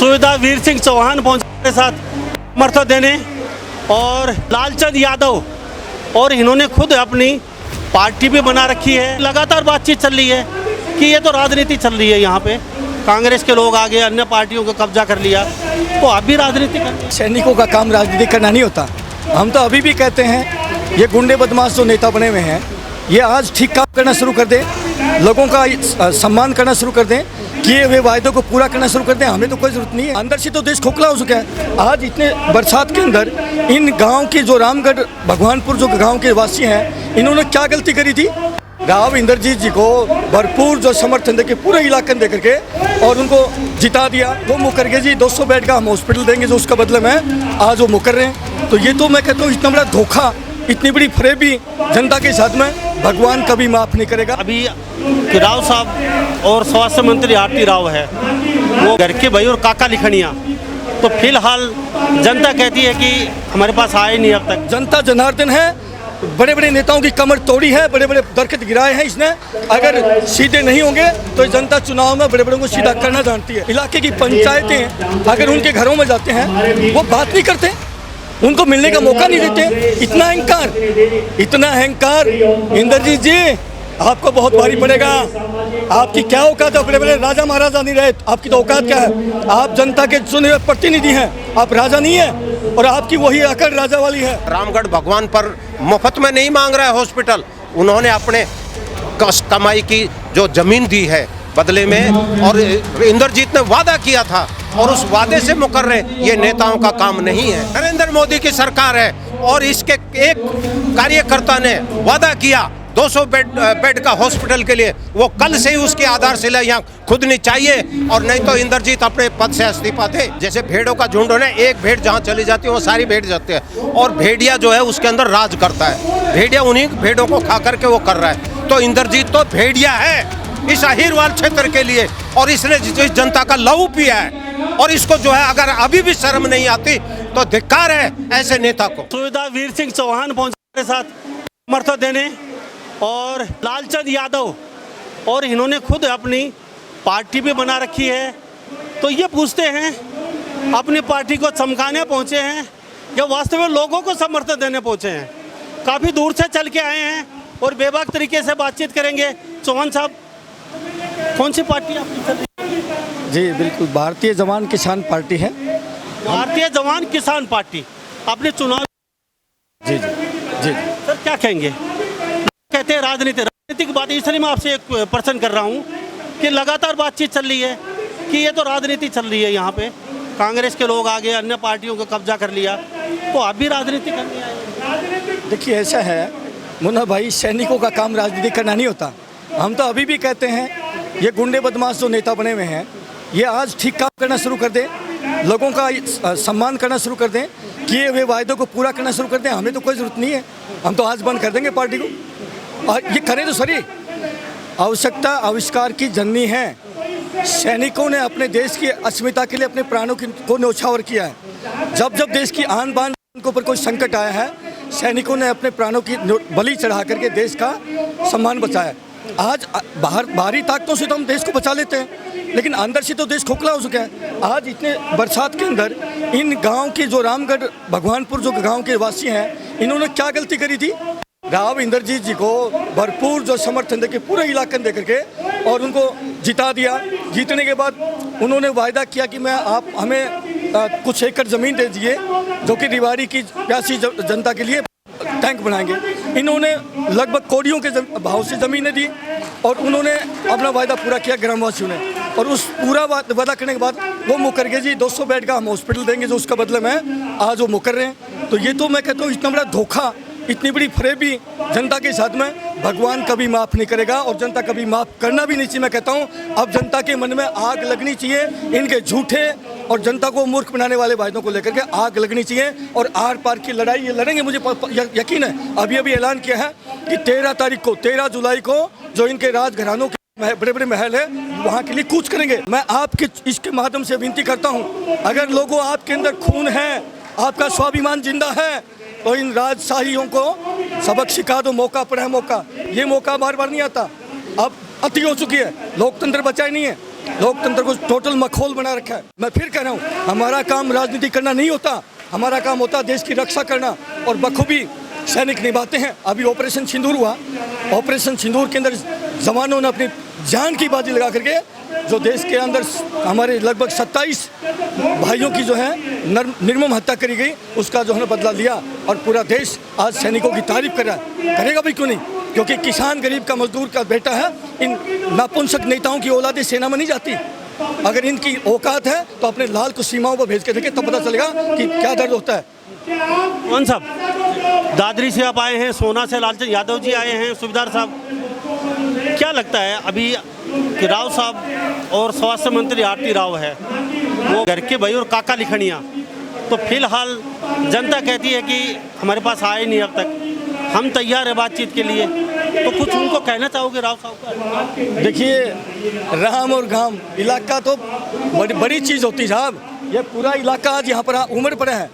सुविधा वीर सिंह चौहान पहुंचने के साथ समर्थन देने और लालचंद यादव और इन्होंने खुद अपनी पार्टी भी बना रखी है। लगातार बातचीत चल रही है कि ये तो राजनीति चल रही है, यहाँ पे कांग्रेस के लोग आगे अन्य पार्टियों को कब्जा कर लिया, तो आप भी राजनीति कर। सैनिकों का काम राजनीति करना नहीं होता। हम तो अभी भी कहते हैं ये गुंडे बदमाश जो नेता बने हुए हैं ये आज ठीक काम करना शुरू कर दें, लोगों का सम्मान करना शुरू कर दें, किए हुए वायदों को पूरा करना शुरू कर दें। हमें तो कोई जरूरत नहीं है। अंदर से तो देश खोखला हो चुका है। आज इतने बरसात के अंदर इन गांव के जो रामगढ़ भगवानपुर जो गांव के वासी हैं, इन्होंने क्या गलती करी थी? राव इंद्रजीत जी को भरपूर जो समर्थन देके पूरे इलाके में दे करके और उनको जिता दिया। वो मुकर गए जी 200 बेड का हम हॉस्पिटल देंगे, जो उसका बदले में आज वो मुकर रहे हैं। तो ये तो मैं कहता हूँ इतना बड़ा धोखा, इतनी बड़ी फरेबी जनता के साथ में भगवान कभी माफ़ नहीं करेगा। अभी राव साहब और स्वास्थ्य मंत्री आरती राव है, वो घर के भाई और काका लिखनिया, तो फिलहाल जनता कहती है कि हमारे पास आए नहीं अब तक। जनता जनार्दन है, बड़े बड़े नेताओं की कमर तोड़ी है, बड़े बड़े दरख्त गिराए हैं इसने। अगर सीधे नहीं होंगे तो जनता चुनाव में बड़े बड़ों को सीधा करना जानती है। इलाके की पंचायतें अगर उनके घरों में जाते हैं वो बात नहीं करते, उनको मिलने का मौका नहीं देते। इतना अहंकार इंद्रजीत जी आपको बहुत भारी पड़ेगा। आपकी क्या औकात है? बड़े बड़े राजा महाराजा नहीं रहे, आपकी तो औकात क्या है? आप जनता के चुने हुए प्रतिनिधि हैं, आप राजा नहीं है और आपकी वही अकड़ राजा वाली है। रामगढ़ भगवान पर मुफ्त में नहीं मांग रहा है हॉस्पिटल, उन्होंने अपने कमाई की जो जमीन दी है बदले में, और इंद्रजीत ने वादा किया था और उस वादे से मुकर रहे। ये नेताओं का काम नहीं है। नरेंद्र मोदी की सरकार है और इसके एक कार्यकर्ता ने वादा किया 200 बेड का हॉस्पिटल के लिए, वो कल से ही उसकी आधारशिला यहाँ खुदनी चाहिए, और नहीं तो इंद्रजीत अपने पद से इस्तीफा दे। जैसे भेड़ों का झुंड है, एक भेड़ जहाँ चली जाती है वो सारी भेड़ जाती है, और भेड़िया जो है उसके अंदर राज करता है। भेड़िया उन्हीं भेड़ों को खा करके वो कर रहा है। तो इंद्रजीत तो भेड़िया है इस अहीरवाल क्षेत्र के लिए, और इसने इस जनता का लहू पिया है। और इसको जो है अगर अभी भी शर्म नहीं आती तो धिक्कार है ऐसे नेता को। सुविधा वीर सिंह चौहान पहुंचने के साथ समर्थन देने और लालचंद यादव और इन्होंने खुद अपनी पार्टी भी बना रखी है, तो ये पूछते हैं अपनी पार्टी को चमकाने पहुंचे हैं या वास्तव में लोगों को समर्थन देने पहुंचे हैं? काफ़ी दूर से चल के आए हैं और बेबाक तरीके से बातचीत करेंगे। चौहान साहब, कौन सी पार्टी आपकी चल रही है? जी बिल्कुल, भारतीय जवान किसान पार्टी है। भारतीय जवान किसान पार्टी आपने चुनाव। जी जी जी सर, क्या कहेंगे? कहते हैं राजनीति की बात, इसलिए मैं आपसे एक प्रश्न कर रहा हूँ कि लगातार बातचीत चल रही है कि ये तो राजनीति चल रही है, यहाँ पे कांग्रेस के लोग आगे अन्य पार्टियों को कब्जा कर लिया, तो आप भी राजनीति करने आए? देखिए ऐसा है मुन्ना भाई, सैनिकों का काम राजनीति करना नहीं होता। हम तो अभी भी कहते हैं ये गुंडे बदमाश जो नेता बने हुए हैं ये आज ठीक काम करना शुरू कर दें, लोगों का सम्मान करना शुरू कर दें, किए हुए वायदों को पूरा करना शुरू कर दें। हमें तो कोई ज़रूरत नहीं है, हम तो आज बंद कर देंगे पार्टी को। और ये करें तो सही, आवश्यकता आविष्कार की जननी है। सैनिकों ने अपने देश की अस्मिता के लिए अपने प्राणों को न्यौछावर किया है। जब जब देश की आन बान के ऊपर कोई संकट आया है, सैनिकों ने अपने प्राणों की बलि चढ़ा करके देश का सम्मान बचाया। आज बाहरी ताकतों से तो हम देश को बचा लेते हैं, लेकिन अंदर से तो देश खोखला हो चुका है। आज इतने बरसात के अंदर इन गांव के जो रामगढ़ भगवानपुर जो गांव के वासी हैं, इन्होंने क्या गलती करी थी? राव इंद्रजीत जी को भरपूर जो समर्थन देके पूरे इलाके में दे करके और उनको जिता दिया। जीतने के बाद उन्होंने वायदा किया कि आप हमें कुछ एकड़ ज़मीन दे दीजिए जो कि रिवाड़ी की प्यासी जनता के लिए टैंक बनाएंगे। इन्होंने लगभग कौड़ियों के भाव से ज़मीनें दी और उन्होंने अपना वायदा पूरा किया ग्रामवासियों ने, और उस पूरा वादा करने के बाद वो मुकर गए जी 200 बेड का हम हॉस्पिटल देंगे, जो उसका बदले में आज वो मुकर रहे हैं। तो ये तो मैं कहता हूँ इतना बड़ा धोखा, इतनी बड़ी फरेबी जनता के साथ में भगवान कभी माफ़ नहीं करेगा और जनता कभी माफ़ करना भी नहीं चाहिए। मैं कहता हूँ अब जनता के मन में आग लगनी चाहिए, इनके झूठे और जनता को मूर्ख बनाने वाले वायदों को लेकर के आग लगनी चाहिए, और आर पार की लड़ाई ये लड़ेंगे। मुझे यकीन है, अभी ऐलान किया है कि 13 जुलाई को जो इनके राजघरानों के बड़े बड़े महल है वहाँ के लिए कूच करेंगे। मैं आपके इसके माध्यम से विनती करता हूँ, अगर लोगों आपके अंदर खून है, आपका स्वाभिमान जिंदा है, तो इन राजशाहियों को सबक सिखा दो। मौका पर है मौका, ये मौका बार बार नहीं आता। अब अति हो चुकी है, लोकतंत्र बचा ही नहीं है। लोकतंत्र को टोटल मखौल बना रखा है। मैं फिर कह रहा हूँ, हमारा काम राजनीति करना नहीं होता, हमारा काम होता देश की रक्षा करना, और बखूबी सैनिक निभाते हैं। अभी ऑपरेशन सिंदूर हुआ, ऑपरेशन सिंदूर के अंदर जवानों ने अपनी जान की बाजी लगा करके जो देश के अंदर हमारे लगभग 27 भाइयों की जो है निर्मम हत्या करी गई, उसका जो है बदला लिया, और पूरा देश आज सैनिकों की तारीफ कर रहा है। करेगा भी क्यों नहीं, क्योंकि किसान गरीब का मजदूर का बेटा है। इन नापुंसक नेताओं की औलादें सेना में नहीं जाती। अगर इनकी औकात है तो अपने लाल को सीमाओं पर भेज के देखें, तब पता चलेगा कि क्या दर्द होता है। कौन साहब, दादरी से आप आए हैं, सोना से लालचंद यादव जी आए हैं, सुबेदार साहब, क्या लगता है अभी कि राव साहब और स्वास्थ्य मंत्री आरती राव है, वो घर के भाई और काका लिखनिया, तो फिलहाल जनता कहती है कि हमारे पास आए नहीं अब तक, हम तैयार है बातचीत के लिए, तो कुछ उनको कहना चाहोगे राव साहब का? देखिए, राम और गाम इलाका तो बड़ी चीज़ होती है साहब। ये पूरा इलाका आज यहाँ पर उम्र पर है,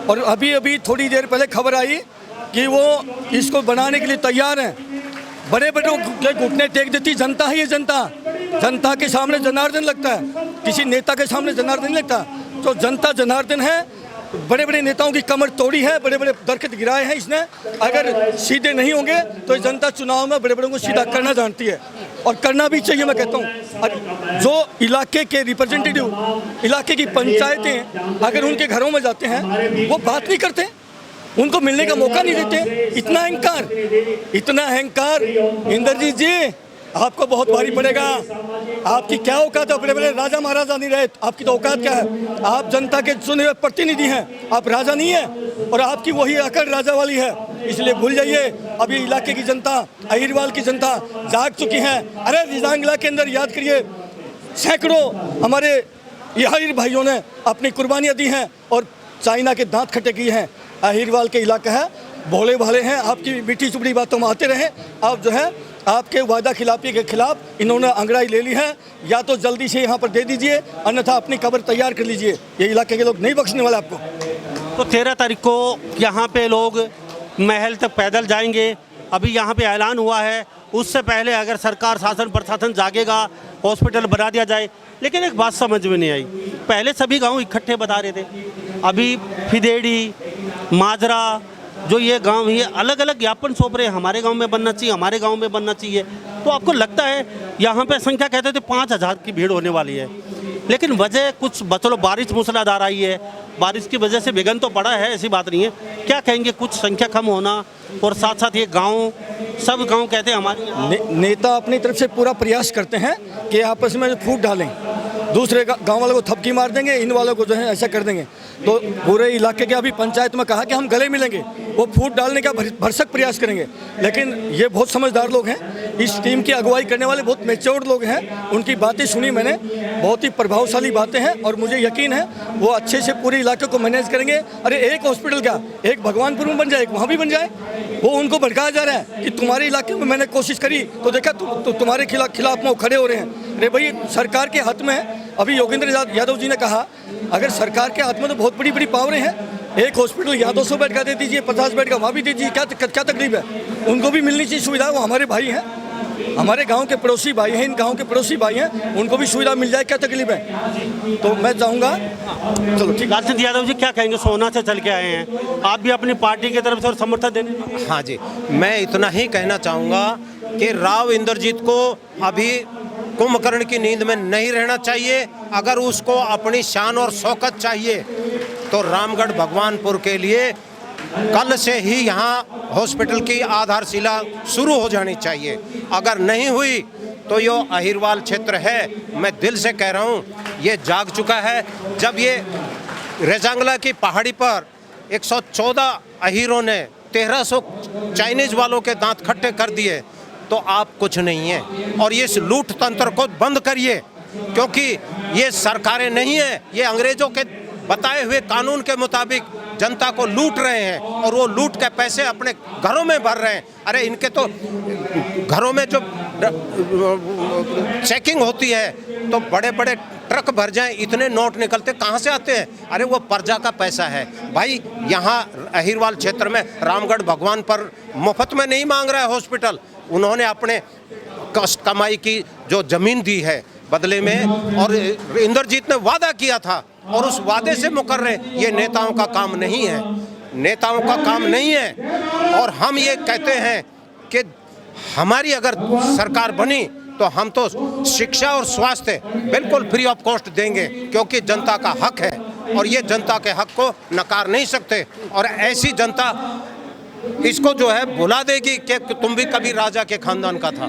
और अभी थोड़ी देर पहले खबर आई कि वो इसको बनाने के लिए तैयार हैं। बड़े बड़े घुटने टेक देती जनता है। ये जनता के सामने जनार्दन लगता है, किसी नेता के सामने जनार्दन नहीं लगता। तो जनता जनार्दन है, बड़े बड़े नेताओं की कमर तोड़ी है, बड़े बड़े दरख्त गिराए हैं इसने। अगर सीधे नहीं होंगे तो जनता चुनाव में बड़े बड़ों को सीधा करना जानती है, और करना भी चाहिए। मैं कहता हूँ, जो इलाके के रिप्रेजेंटेटिव, इलाके की पंचायतें अगर उनके घरों में जाते हैं, वो बात नहीं करते, उनको मिलने का मौका नहीं देते। इतना अहंकार इंद्रजीत जी, आपको बहुत भारी पड़ेगा। आपकी क्या औकात है? बड़े बड़े राजा महाराजा नहीं रहे, आपकी तो औकात क्या है? आप जनता के चुने हुए प्रतिनिधि हैं, आप राजा नहीं है, और आपकी वही अकड़ राजा वाली है। इसलिए भूल जाइए। अभी इलाके की जनता, अहिरवाल की जनता जाग चुकी है। अरे रिजांगला के अंदर याद करिए, सैकड़ों हमारे अहिर भाइयों ने अपनी कुर्बानियाँ दी हैं और चाइना के दांत खट्टे किए हैं। अहिरवाल के इलाका है, भोले भाले हैं, आपकी मीठी चुपड़ी बातों में आते रहे। आप जो है आपके वादा खिलाफी के खिलाफ इन्होंने अंगड़ाई ले ली है, या तो जल्दी से यहाँ पर दे दीजिए, अन्यथा अपनी कब्र तैयार कर लीजिए। ये इलाके के लोग नहीं बख्शने वाले आपको। तो 13 तारीख को यहाँ पे लोग महल तक पैदल जाएंगे। अभी यहाँ पे ऐलान हुआ है, उससे पहले अगर सरकार शासन प्रशासन जागेगा, हॉस्पिटल बना दिया जाए। लेकिन एक बात समझ में नहीं आई, पहले सभी गांव इकट्ठे बता रहे थे, अभी फिदेड़ी, माजरा, जो ये गांव, ये अलग अलग ज्ञापन सौंप रहे हैं, हमारे गांव में बनना चाहिए, हमारे गांव में बनना चाहिए। तो आपको लगता है यहाँ पे संख्या कहते थे 5000 की भीड़ होने वाली है, लेकिन वजह कुछ चलो बारिश मूसलाधार आई है, बारिश की वजह से विघन तो पड़ा है, ऐसी बात नहीं है। क्या कहेंगे, कुछ संख्या कम होना और साथ साथ ये गांव, सब गांव कहते हैं हमारे नेता अपनी तरफ से पूरा प्रयास करते हैं कि आपस में फूट डालें, दूसरे गांव वालों को थपकी मार देंगे, इन वालों को जो है ऐसा कर देंगे। तो पूरे इलाके के अभी पंचायत में कहा कि हम गले मिलेंगे, वो फूट डालने का भरसक प्रयास करेंगे। लेकिन ये बहुत समझदार लोग हैं, इस टीम की अगुवाई करने वाले बहुत मैच्योर्ड लोग हैं। उनकी बातें सुनी मैंने, बहुत ही प्रभावशाली बातें हैं, और मुझे यकीन है वो अच्छे से पूरे इलाके को मैनेज करेंगे। अरे एक हॉस्पिटल का, एक भगवानपुर में बन जाए, एक वहाँ भी बन जाए। वो उनको भड़काया जा रहा है कि तुम्हारे इलाके में मैंने कोशिश करी तो देखा तुम्हारे खिलाफ में खड़े हो रहे हैं। अरे भाई, सरकार के हाथ में है। अभी योगेंद्र यादव जी ने कहा, अगर सरकार के हाथ में तो बहुत बड़ी बड़ी पावरें हैं। एक हॉस्पिटल या 200 बेड का दे दीजिए, 50 बेड का वहाँ भी दे दीजिए, क्या तकलीफ है? उनको भी मिलनी चाहिए सुविधा। वो हमारे भाई हैं, हमारे गांव के पड़ोसी भाई हैं, इन गांव के पड़ोसी भाई हैं, उनको भी सुविधा मिल जाए, क्या तकलीफ है? तो मैं चाहूँगा, चलो ठीक। लालचंद यादव जी क्या कहेंगे, सोना से चल के आए हैं, आप भी अपनी पार्टी की तरफ से और समर्थन देने? हाँ जी, मैं इतना ही कहना चाहूँगा कि राव इंद्रजीत को अभी कुंभकर्ण की नींद में नहीं रहना चाहिए। अगर उसको अपनी शान और शौकत चाहिए तो रामगढ़ भगवानपुर के लिए कल से ही यहाँ हॉस्पिटल की आधारशिला शुरू हो जानी चाहिए। अगर नहीं हुई तो ये अहिरवाल क्षेत्र है, मैं दिल से कह रहा हूँ, ये जाग चुका है। जब ये रेजांगला की पहाड़ी पर 114 अहिरों ने 1300 चाइनीज वालों के दांत खट्टे कर दिए, तो आप कुछ नहीं है। और ये लूट तंत्र को बंद करिए, क्योंकि ये सरकारें नहीं है, ये अंग्रेजों के बताए हुए कानून के मुताबिक जनता को लूट रहे हैं, और वो लूट के पैसे अपने घरों में भर रहे हैं। अरे इनके तो घरों में जो चेकिंग होती है तो बड़े बड़े ट्रक भर जाएं, इतने नोट निकलते कहाँ से आते हैं? अरे वो प्रजा का पैसा है भाई। यहाँ अहिरवाल क्षेत्र में रामगढ़ भगवान पर मुफ्त में नहीं मांग रहा है हॉस्पिटल, उन्होंने अपने कमाई की जो ज़मीन दी है, बदले में, और इंद्रजीत ने वादा किया था और उस वादे से मुकर रहे, ये नेताओं का काम नहीं है, नेताओं का काम नहीं है। और हम ये कहते हैं कि हमारी अगर सरकार बनी तो हम तो शिक्षा और स्वास्थ्य बिल्कुल फ्री ऑफ कॉस्ट देंगे, क्योंकि जनता का हक है और ये जनता के हक को नकार नहीं सकते। और ऐसी जनता इसको जो है भुला देगी कि तुम भी कभी राजा के खानदान का था।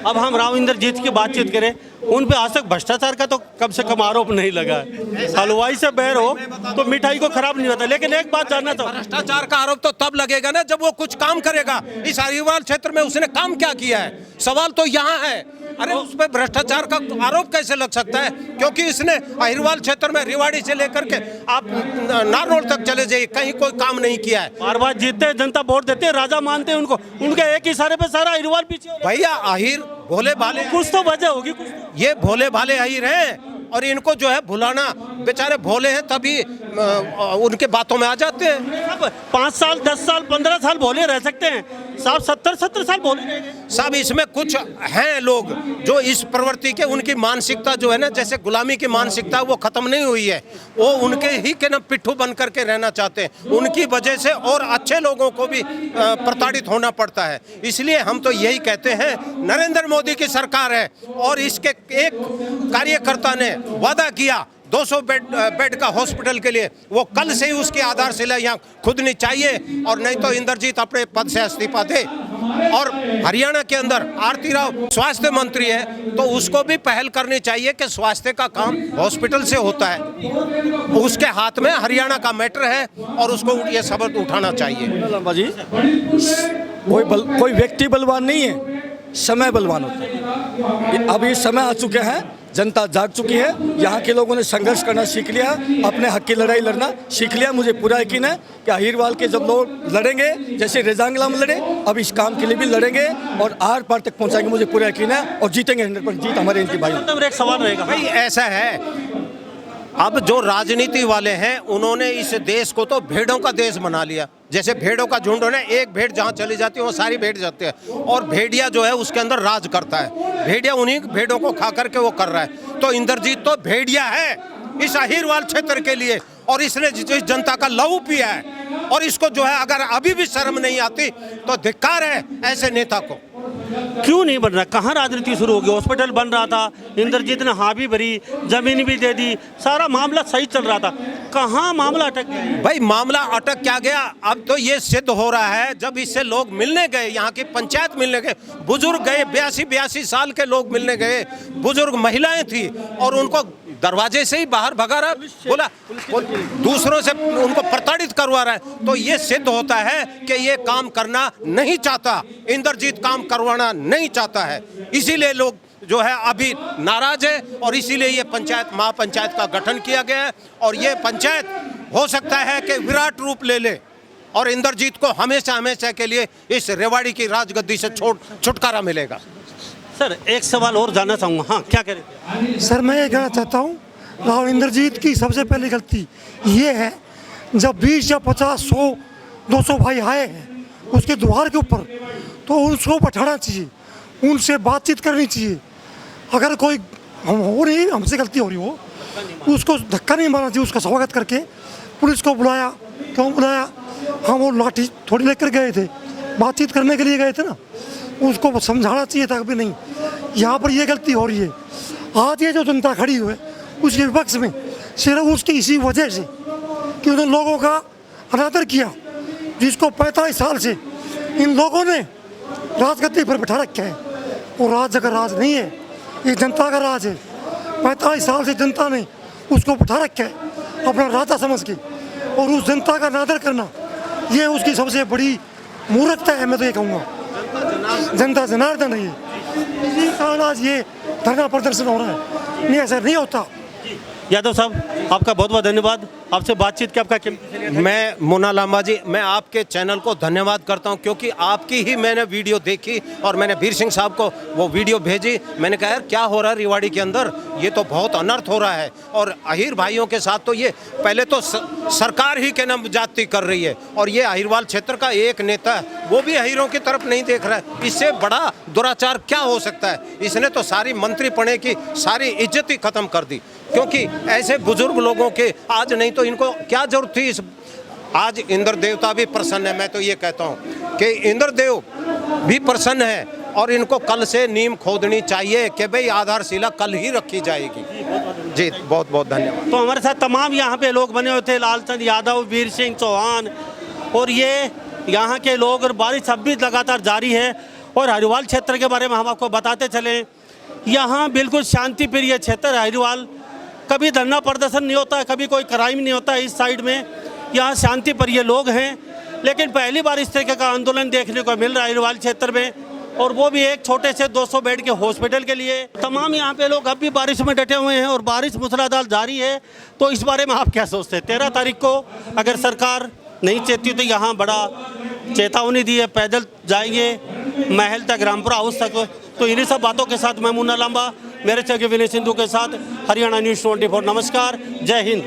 अब हम राव इंद्रजीत की बातचीत करें, उन पे आज तक भ्रष्टाचार का तो कम से कम आरोप नहीं लगा है। हलवाई से बैर हो तो मिठाई को खराब नहीं होता। लेकिन एक बात जानना चाहूँ, भ्रष्टाचार का आरोप तो तब लगेगा ना जब वो कुछ काम करेगा। इस अहिरवाल क्षेत्र में उसने काम क्या किया है, सवाल तो यहाँ है। अरे उस पर भ्रष्टाचार का आरोप कैसे लग सकता है, क्योंकि इसने अहिरवाल क्षेत्र में रेवाड़ी से लेकर के आप नारनौल तक चले जाइए, कहीं कोई काम नहीं किया है। बार बार जीतते हैं, जनता वोट देते हैं, राजा मानते हैं उनको, उनके एक इशारे पे सारा अहिरवाल पीछे हो रहा है। भैया अहिर भोले भाले, कुछ तो वजह होगी, कुछ तो। ये भोले भाले अहिर हैं और इनको जो है भुलाना, बेचारे भोले हैं तभी उनके बातों में आ जाते हैं। अब 5 साल 10 साल 15 साल भोले रह सकते हैं, साहब 70 साल भोले रहेंगे। साहब इसमें कुछ हैं लोग जो इस प्रवृत्ति के, उनकी मानसिकता जो है ना, जैसे गुलामी की मानसिकता, वो खत्म नहीं हुई है। वो उनके ही के ना पिट्ठू बन करके रहना चाहते हैं, उनकी वजह से और अच्छे लोगों को भी प्रताड़ित होना पड़ता है। इसलिए हम तो यही कहते हैं, नरेंद्र मोदी की सरकार है और इसके एक कार्यकर्ता ने वादा किया 200 बेड का हॉस्पिटल के लिए, वो कल से ही उसकी आधारशिला यहाँ खुदनी चाहिए, और नहीं तो इंद्रजीत अपने पद से इस्तीफा दे। और हरियाणा के अंदर आरती राव स्वास्थ्य मंत्री है, तो उसको भी पहल करनी चाहिए कि स्वास्थ्य का काम हॉस्पिटल से होता है, उसके हाथ में हरियाणा का मैटर है और उसको ये सबक उठाना चाहिए। लांबा जी, कोई व्यक्ति बलवान नहीं है, समय बलवान होता है। अब ये समय आ चुके हैं, जनता जाग चुकी है, यहाँ के लोगों ने संघर्ष करना सीख लिया, अपने हक की लड़ाई लड़ना सीख लिया। मुझे पूरा यकीन है कि अहिरवाल के जब लोग लड़ेंगे, जैसे रेजांगला में लड़े, अब इस काम के लिए भी लड़ेंगे और आर पार तक पहुँचाएंगे, मुझे पूरा यकीन है, और जीतेंगे 100%। जीत हमारे इनकी भाई। एक सवाल रहेगा भाई, ऐसा है, अब जो राजनीति वाले हैं उन्होंने इस देश को तो भेड़ों का देश बना लिया। जैसे भेड़ों का झुंड है, एक भेड़ जहाँ चली जाती है वो सारी भेड़ जाती है, और भेड़िया जो है उसके अंदर राज करता है। भेड़िया उन्हीं भेड़ों को खा करके वो कर रहा है। तो इंद्रजीत तो भेड़िया है इस अहिरवाल क्षेत्र के लिए, और इसने जिस जनता का लहू पिया है, और इसको जो है अगर अभी भी शर्म नहीं आती तो धिक्कार है ऐसे नेता को। क्यों नहीं बन रहा? कहाँ राजनीति शुरू होगी? हॉस्पिटल बन रहा था, इंद्रजीत ने हाँ भी भरी, जमीन भी दे दी, सारा मामला सही चल रहा था, कहाँ मामला अटक गया? भाई मामला अटक क्या गया, अब तो ये सिद्ध हो रहा है जब इससे लोग मिलने गए, यहाँ की पंचायत मिलने गए, बुजुर्ग गए, 82 साल के लोग मिलने गए, बुजुर्ग महिलाएं थी, और उनको दरवाजे से ही बाहर भगा रहा, बोला दूसरों से उनको प्रताड़ित करवा रहा है। तो ये सिद्ध होता है कि ये काम करना नहीं चाहता, इंद्रजीत काम करवाना नहीं चाहता है, इसीलिए लोग जो है अभी नाराज है, और इसीलिए ये पंचायत महापंचायत का गठन किया गया है। और ये पंचायत हो सकता है कि विराट रूप ले ले और इंद्रजीत को हमेशा हमेशा के लिए इस रेवाड़ी की राजगद्दी से छुटकारा मिलेगा। सर एक सवाल और जानना चाहूँगा। हाँ, क्या करें सर? मैं ये कहना चाहता हूँ, राव इंद्रजीत की सबसे पहली गलती ये है, जब 20 या 50 100 200 भाई आए हैं उसके द्वार के ऊपर, तो उनको बैठाना चाहिए, उनसे बातचीत करनी चाहिए। अगर कोई हो रही हमसे गलती हो रही हो, उसको धक्का नहीं मारना चाहिए, उसका स्वागत करके। पुलिस को बुलाया, क्यों बुलाया? हम वो लाठी थोड़ी लेकर गए थे, बातचीत करने के लिए गए थे ना, उसको समझाना चाहिए था। कभी नहीं, यहाँ पर ये गलती हो रही है। आज ये जो जनता खड़ी हुई है उसके विपक्ष में, सिर्फ उसकी इसी वजह से कि उन लोगों का अनादर किया, जिसको 45 साल से इन लोगों ने राजगद्दी पर बैठा रखा है। वो राज का राज नहीं है, ये जनता का राज है। 45 साल से जनता ने उसको बैठा रखा है अपना राजा समझ के, और उस जनता का अनादर करना ये उसकी सबसे बड़ी मूर्खता है। मैं तो ये कहूँगा, जनता जनार्दन है, इसी कारण आज ये धरना प्रदर्शन हो रहा है। नहीं, ऐसा नहीं होता। यादव साहब आपका बहुत बहुत धन्यवाद, आपसे बातचीत की आपका कीमती। मैं मुन्ना लांबा जी, मैं आपके चैनल को धन्यवाद करता हूं, क्योंकि आपकी ही मैंने वीडियो देखी और मैंने वीर सिंह साहब को वो वीडियो भेजी। मैंने कहा यार क्या हो रहा है रेवाड़ी के अंदर, ये तो बहुत अनर्थ हो रहा है। और अहीर भाइयों के साथ तो ये पहले तो सरकार ही के नाम जाति कर रही है, और ये अहीरवाल क्षेत्र का एक नेता वो भी अहीरों की तरफ नहीं देख रहा है। इससे बड़ा दुराचार क्या हो सकता है। इसने तो सारी मंत्री पने की सारी इज्जत ही खत्म कर दी, क्योंकि ऐसे बुजुर्ग लोगों के आज नहीं तो इनको क्या जरूरत थी इस। आज इंद्र देवता भी प्रसन्न है, मैं तो ये कहता हूँ कि इंद्र देव भी प्रसन्न है, और इनको कल से नींव खोदनी चाहिए कि भाई आधारशिला कल ही रखी जाएगी। जी बहुत बहुत धन्यवाद। तो हमारे साथ तमाम यहाँ पे लोग बने हुए थे, लालचंद यादव, वीर सिंह चौहान, और ये यहाँ के लोग। और बारिश अब भी लगातार जारी है। और हरिवाल क्षेत्र के बारे में हम आपको बताते चले, यहाँ बिल्कुल शांति प्रिय क्षेत्र है हरिवाल। कभी धरना प्रदर्शन नहीं होता है, कभी कोई क्राइम नहीं होता है इस साइड में। यहाँ शांति प्रिय लोग हैं, लेकिन पहली बार इस तरीके का आंदोलन देखने को मिल रहा है हरिवाल क्षेत्र में, और वो भी एक छोटे से 200 बेड के हॉस्पिटल के लिए। तमाम यहाँ पे लोग अब भी बारिश में डटे हुए हैं, और बारिश मूसलाधार जारी है। तो इस बारे में आप क्या सोचते हैं? 13 तारीख को अगर सरकार नहीं चेती तो यहाँ बड़ा चेतावनी दी है, पैदल जाएंगे महल तक, रामपुरा हाउस तक। तो इन्हीं सब बातों के साथ मैं मुन्ना लांबा, मेरे सहयोगी विनय सिंधु के साथ, हरियाणा न्यूज़ 24। नमस्कार, जय हिंद।